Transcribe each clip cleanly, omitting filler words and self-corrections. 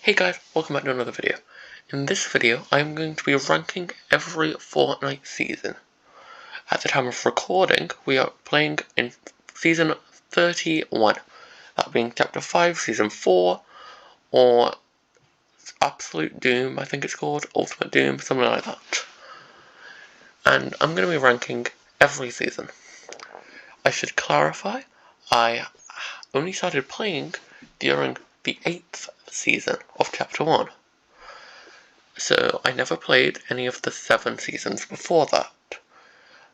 Hey guys, welcome back to another video. In this video, I'm going to be ranking every Fortnite season. At the time of recording, we are playing in Season 31, that being Chapter 5, Season 4, or Absolute Doom, I think it's called, Ultimate Doom, something like that. And I'm going to be ranking every season. I should clarify, I only started playing during the 8th season of Chapter 1. So I never played any of the 7 seasons before that.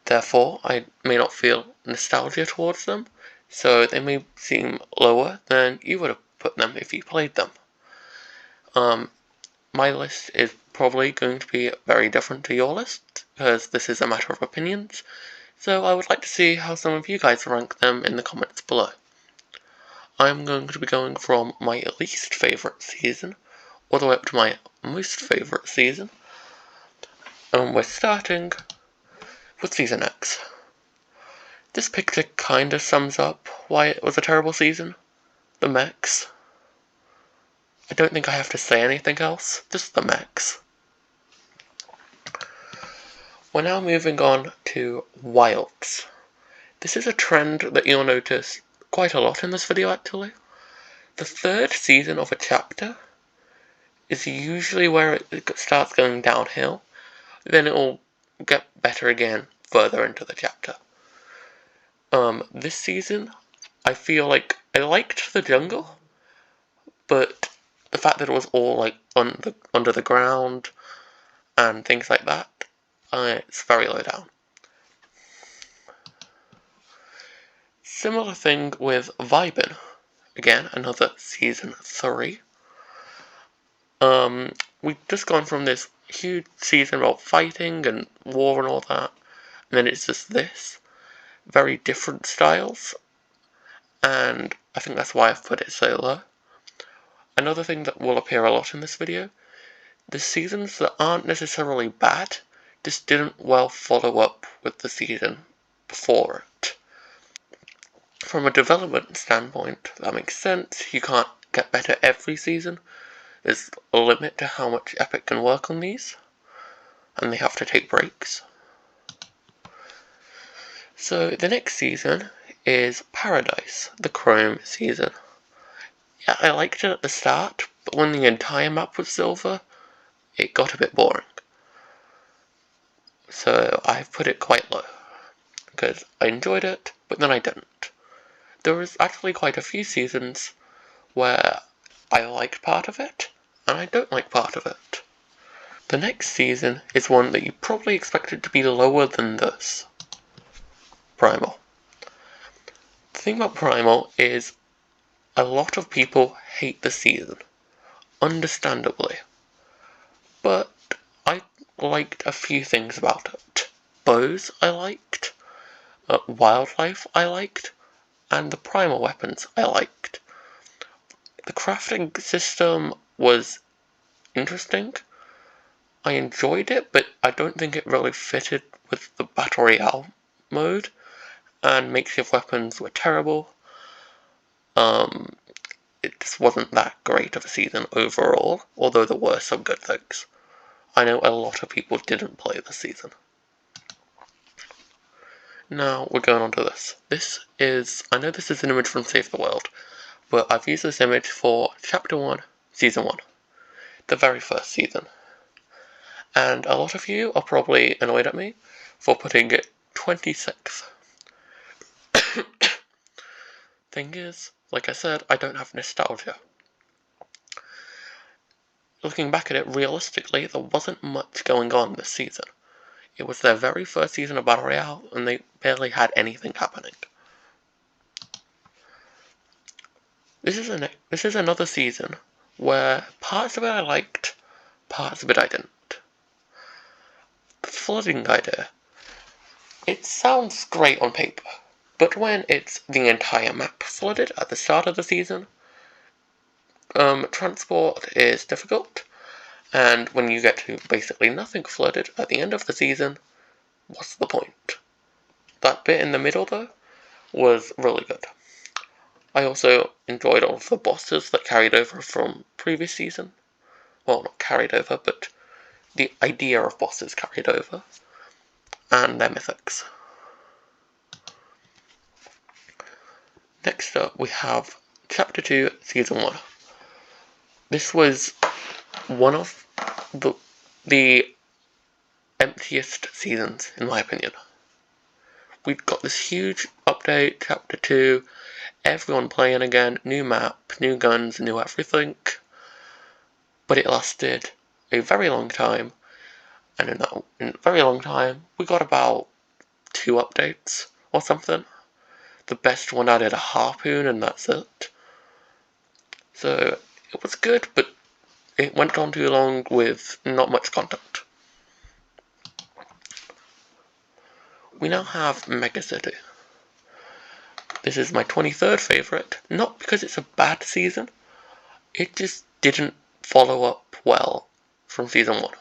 Therefore, I may not feel nostalgia towards them, so they may seem lower than you would have put them if you played them. My list is probably going to be very different to your list, because this is a matter of opinions, so I would like to see how some of you guys rank them in the comments below. I'm going to be going from my least favourite season all the way up to my most favourite season, and we're starting with Season X. This picture kinda sums up why it was a terrible season. The mechs. I don't think I have to say anything else, just the mechs. We're now moving on to wilds. This is a trend that you'll notice quite a lot in this video actually. The third season of a chapter is usually where it starts going downhill, then it will get better again further into the chapter. This season, I feel like I liked the jungle, but the fact that it was all like under the ground and things like that, it's very low down. Similar thing with Vibin. Again, another season 3. We've just gone from this huge season about fighting and war and all that, and then it's just this. Very different styles, and I think that's why I've put it so low. Another thing that will appear a lot in this video, the seasons that aren't necessarily bad, just didn't well follow up with the season before it. From a development standpoint, that makes sense. You can't get better every season. There's a limit to how much Epic can work on these, and they have to take breaks. So the next season is Paradise, the Chrome season. Yeah, I liked it at the start, but when the entire map was silver, it got a bit boring. So I've put it quite low, because I enjoyed it, but then I didn't. There was actually quite a few seasons where I liked part of it, and I don't like part of it. The next season is one that you probably expected to be lower than this. Primal. The thing about Primal is a lot of people hate the season, understandably. But I liked a few things about it. Bows I liked, wildlife I liked, and the primal weapons I liked. The crafting system was interesting. I enjoyed it, but I don't think it really fitted with the Battle Royale mode, and makeshift weapons were terrible. It just wasn't that great of a season overall, although there were some good things. I know a lot of people didn't play this season. Now we're going on to this. I know this is an image from Save the World, but I've used this image for Chapter 1, Season 1, the very first season. And a lot of you are probably annoyed at me for putting it 26th. Thing is, like I said, I don't have nostalgia. Looking back at it realistically, there wasn't much going on this season. It was their very first season of Battle Royale, and they barely had anything happening. This is another season where parts of it I liked, parts of it I didn't. The flooding idea. It sounds great on paper, but when it's the entire map flooded at the start of the season, transport is difficult, and when you get to basically nothing flooded at the end of the season, what's the point? That bit in the middle, though, was really good. I also enjoyed all of the bosses that carried over from previous season. Well, not carried over, but the idea of bosses carried over. And their mythics. Next up, we have Chapter 2, Season 1. This was one of the emptiest seasons, in my opinion. We've got this huge update, Chapter 2, everyone playing again, new map, new guns, new everything. But it lasted a very long time, and in a very long time, we got about 2 updates or something. The best one added a harpoon, and that's it. So, it was good, but it went on too long with not much content. We now have Mega City. This is my 23rd favourite, not because it's a bad season, it just didn't follow up well from Season 1.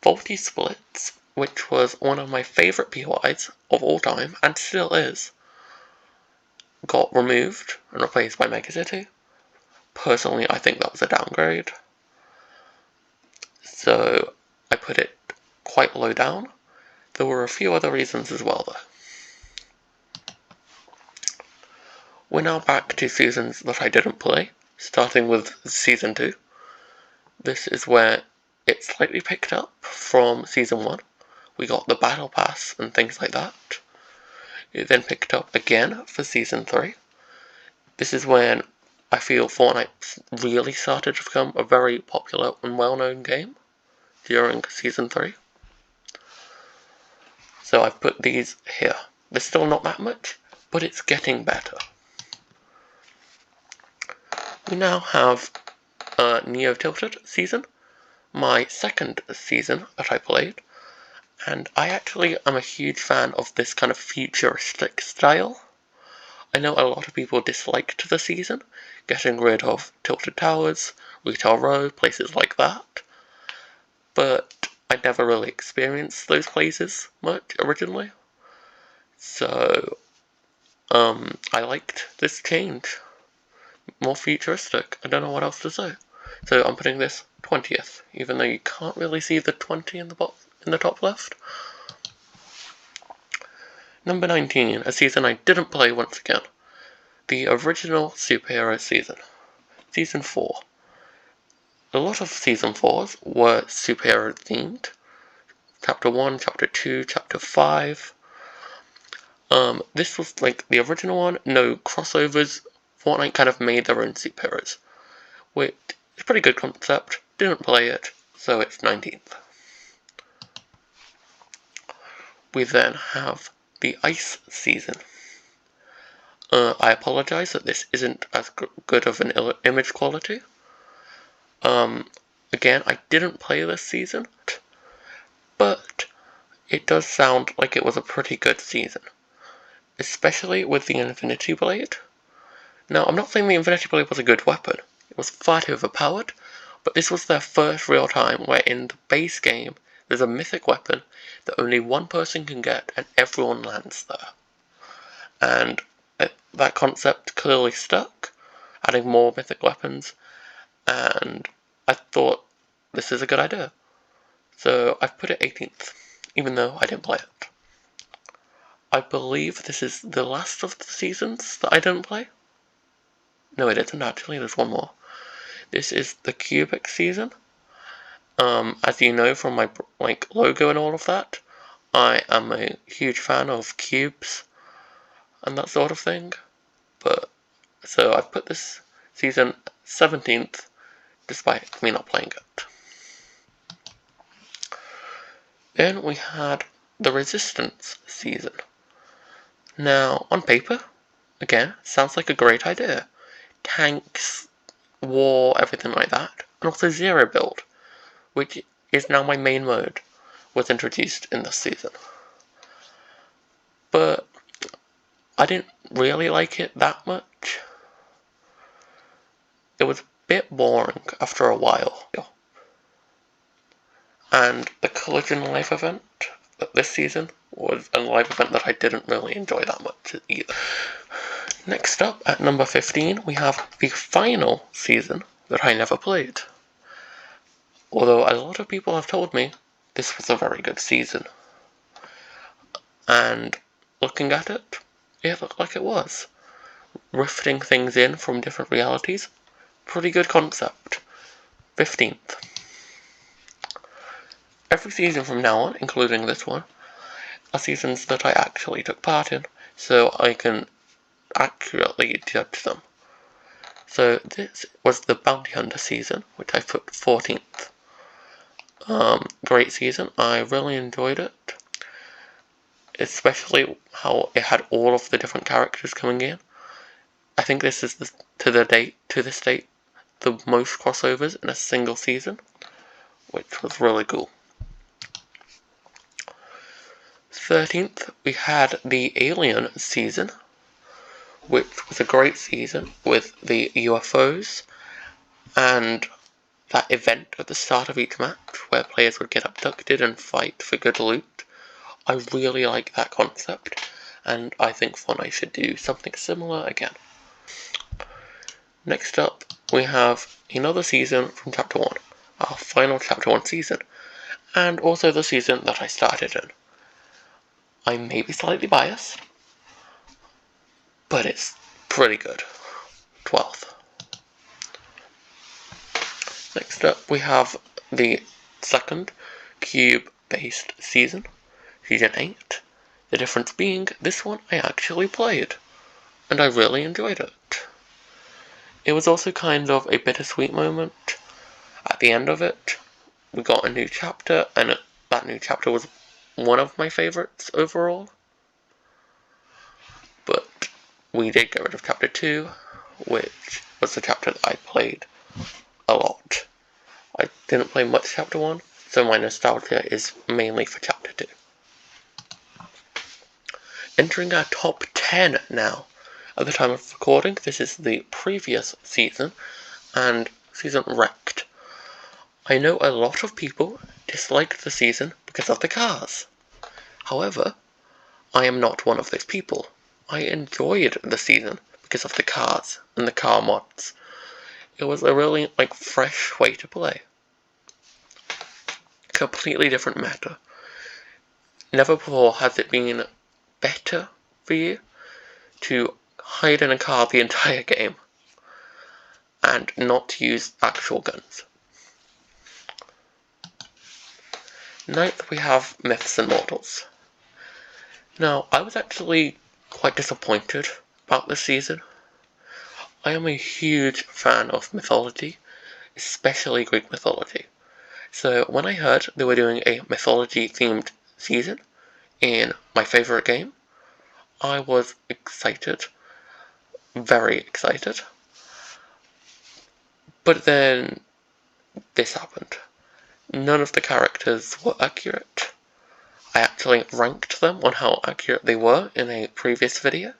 Faulty Splits, which was one of my favourite POIs of all time, and still is, got removed and replaced by Mega City. Personally, I think that was a downgrade. So, I put it quite low down. There were a few other reasons as well, though. We're now back to seasons that I didn't play, starting with Season 2. This is where it slightly picked up from Season 1. We got the Battle Pass and things like that. It then picked up again for Season 3. This is when I feel Fortnite really started to become a very popular and well-known game during Season 3. So I've put these here. There's still not that much, but it's getting better. We now have a Neo Tilted season, my second season that I played, and I actually am a huge fan of this kind of futuristic style. I know a lot of people disliked the season, getting rid of Tilted Towers, Retail Row, places like that, but I never really experienced those places much originally, so I liked this change. More futuristic. I don't know what else to say. So I'm putting this 20th, even though you can't really see the 20 in the top left. Number 19, a season I didn't play once again. The original superhero season. Season 4. A lot of Season 4s were superhero themed. Chapter 1, Chapter 2, Chapter 5. This was like the original one, no crossovers. Fortnite kind of made their own superheroes, which is a pretty good concept. Didn't play it, so it's 19th. We then have the Ice season. I apologise that this isn't as good of an image quality. Again, I didn't play this season, but it does sound like it was a pretty good season, especially with the Infinity Blade. Now, I'm not saying the Infinity Blade was a good weapon. It was far too overpowered, but this was their first real time where in the base game, there's a mythic weapon that only one person can get and everyone lands there. And that concept clearly stuck, adding more mythic weapons, and I thought this is a good idea. So I've put it 18th, even though I didn't play it. I believe this is the last of the seasons that I didn't play. No, it isn't actually, there's one more. This is the Cubic season. As you know from my logo and all of that, I am a huge fan of cubes and that sort of thing. So I've put this season 17th, despite me not playing it. Then we had the Resistance season. Now, on paper, again, sounds like a great idea. Tanks, war, everything like that. And also Zero Build, which is now my main mode, was introduced in this season. But I didn't really like it that much. It was a bit boring after a while. And the Collision live event this season was a live event that I didn't really enjoy that much either. Next up, at number 15, we have the final season that I never played. Although a lot of people have told me this was a very good season. And looking at it, it looked like it was. Rifting things in from different realities, pretty good concept. 15th. Every season from now on, including this one, are seasons that I actually took part in, so I can accurately judge them. So this was the Bounty Hunter season, which I put 14th. Great season, I really enjoyed it. Especially how it had all of the different characters coming in. I think this is to this date, the most crossovers in a single season, which was really cool. 13th, we had the Alien season, which was a great season with the UFOs and that event at the start of each match where players would get abducted and fight for good loot. I really like that concept, and I think Fortnite should do something similar again. Next up, we have another season from Chapter 1, our final Chapter 1 season, and also the season that I started in. I may be slightly biased, but it's pretty good. 12th. Next up, we have the second cube-based season, Season 8. The difference being, this one I actually played, and I really enjoyed it. It was also kind of a bittersweet moment. At the end of it, we got a new chapter, and that new chapter was one of my favorites overall. But we did get rid of Chapter 2, which was the chapter that I played a lot. I didn't play much Chapter 1, so my nostalgia is mainly for Chapter 2. Entering our top 10 now. At the time of recording, this is the previous season, and season Wrecked. I know a lot of people disliked the season because of the cars. However, I am not one of those people. I enjoyed the season because of the cars and the car mods. It was a really, fresh way to play. Completely different meta. Never before has it been better for you to hide in a car the entire game and not use actual guns. 9th, we have Myths and Mortals. Now, I was actually quite disappointed about this season. I am a huge fan of mythology, especially Greek mythology. So when I heard they were doing a mythology-themed season in my favorite game, I was excited. Very excited. But then this happened. None of the characters were accurate. I actually ranked them on how accurate they were in a previous video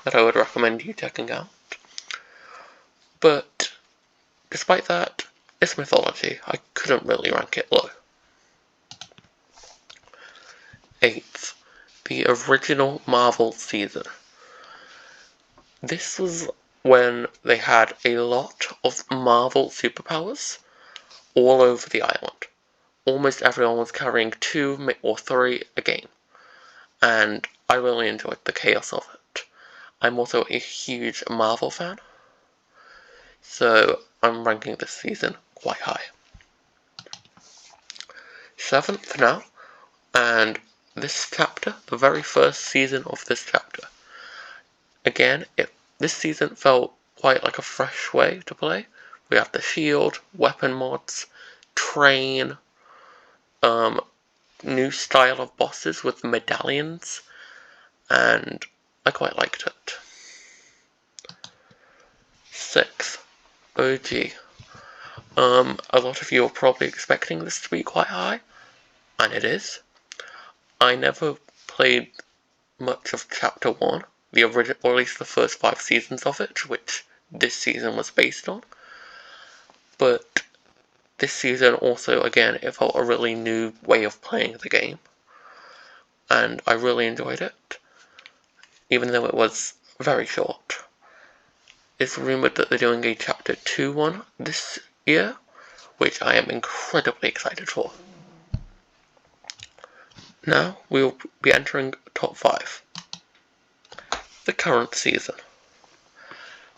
that I would recommend you checking out. But despite that, it's mythology. I couldn't really rank it low. 8th, the original Marvel season. This was when they had a lot of Marvel superpowers all over the island. Almost everyone was carrying 2 or 3 a game, and I really enjoyed the chaos of it. I'm also a huge Marvel fan, so I'm ranking this season quite high. 7th now, and this chapter, the very first season of this chapter. Again, this season felt quite like a fresh way to play. We have the shield, weapon mods, train, new style of bosses with medallions, and I quite liked it. 6th, OG. A lot of you are probably expecting this to be quite high, and it is. I never played much of Chapter 1, the original, or at least the first 5 seasons of it, which this season was based on. But this season also, again, it felt a really new way of playing the game. And I really enjoyed it, even though it was very short. it's rumoured that they're doing a Chapter 2 one this year, which I am incredibly excited for. Now we will be entering top 5. The current season.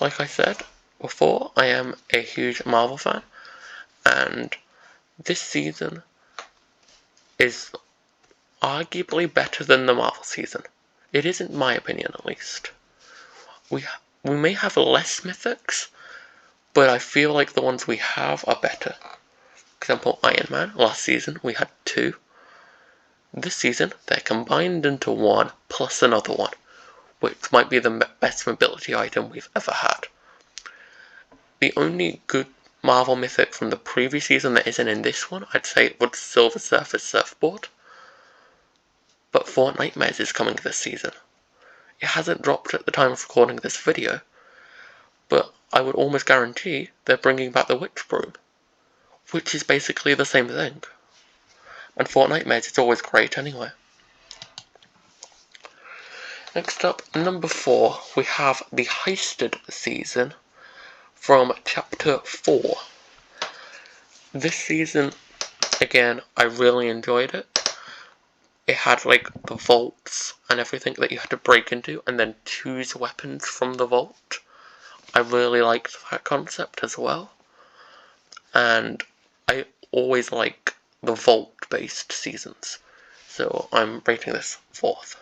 Like I said before, I am a huge Marvel fan, and this season is arguably better than the Marvel season. It is, in my opinion, at least. We may have less mythics, but I feel like the ones we have are better. For example, Iron Man. Last season we had 2. This season they're combined into 1 plus another one, which might be the best mobility item we've ever had. The only good Marvel mythic from the previous season that isn't in this one, I'd say it was Silver Surfer's Surfboard. But Fortnite is coming this season. It hasn't dropped at the time of recording this video, but I would almost guarantee they're bringing back the Witch Broom, which is basically the same thing. And Fortnite is always great anyway. Next up, number 4, we have the Heisted season from Chapter 4. This season, again, I really enjoyed it. It had like the vaults and everything that you had to break into and then choose weapons from the vault. I really liked that concept as well. And I always like the vault-based seasons. So I'm rating this 4th.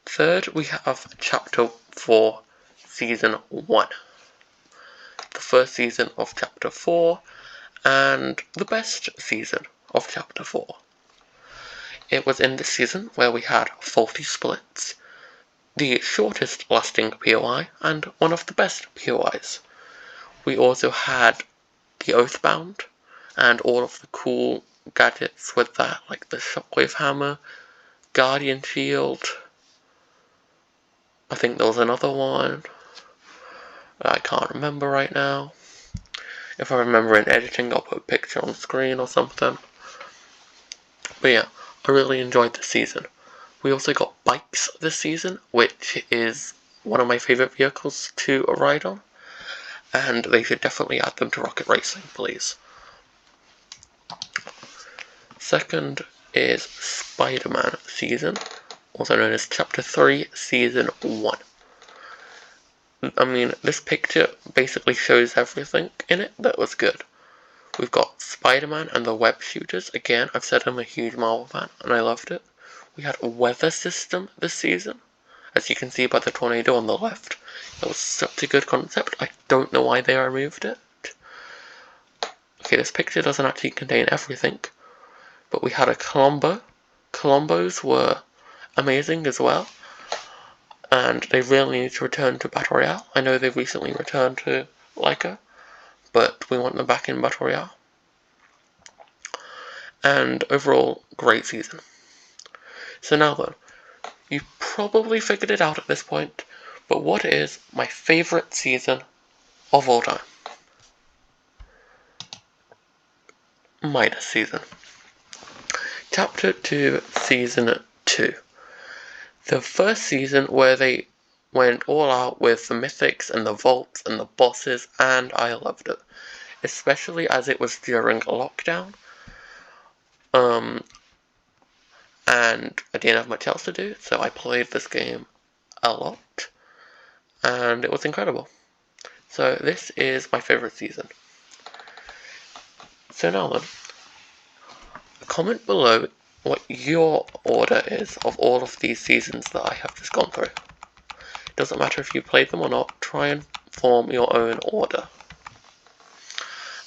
Third, we have Chapter 4, Season 1. The first season of Chapter 4, and the best season of Chapter 4. It was in this season where we had Faulty Splits, the shortest lasting POI, and one of the best POIs. We also had the Oathbound, and all of the cool gadgets with that, like the Shockwave Hammer, Guardian Shield. I think there was another one I can't remember right now. If I remember in editing, I'll put a picture on screen or something. But yeah, I really enjoyed this season. We also got bikes this season, which is one of my favourite vehicles to ride on. And they should definitely add them to Rocket Racing, please. Second is Spider-Man season, also known as Chapter 3, Season 1. I mean, this picture basically shows everything in it that was good. We've got Spider-Man and the web shooters. Again, I've said I'm a huge Marvel fan, and I loved it. We had a weather system this season, as you can see by the tornado on the left. That was such a good concept. I don't know why they removed it. Okay, this picture doesn't actually contain everything, but we had a Colombo. Colombos were amazing as well, and they really need to return to Battle Royale. I know they've recently returned to Leica, but we want them back in Battle Royale. And overall, great season. So now then, you've probably figured it out at this point, but what is my favourite season of all time? Midas season. Chapter 2, Season 2. The first season where they went all out with the mythics and the vaults and the bosses, and I loved it. Especially as it was during lockdown. And I didn't have much else to do, so I played this game a lot, and it was incredible. So this is my favourite season. So now then, comment below what your order is of all of these seasons that I have just gone through. It doesn't matter if you played them or not, try and form your own order.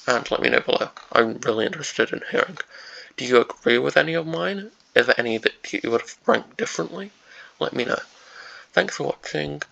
And let me know below. I'm really interested in hearing. Do you agree with any of mine? Is there any that you would have ranked differently? Let me know. Thanks for watching.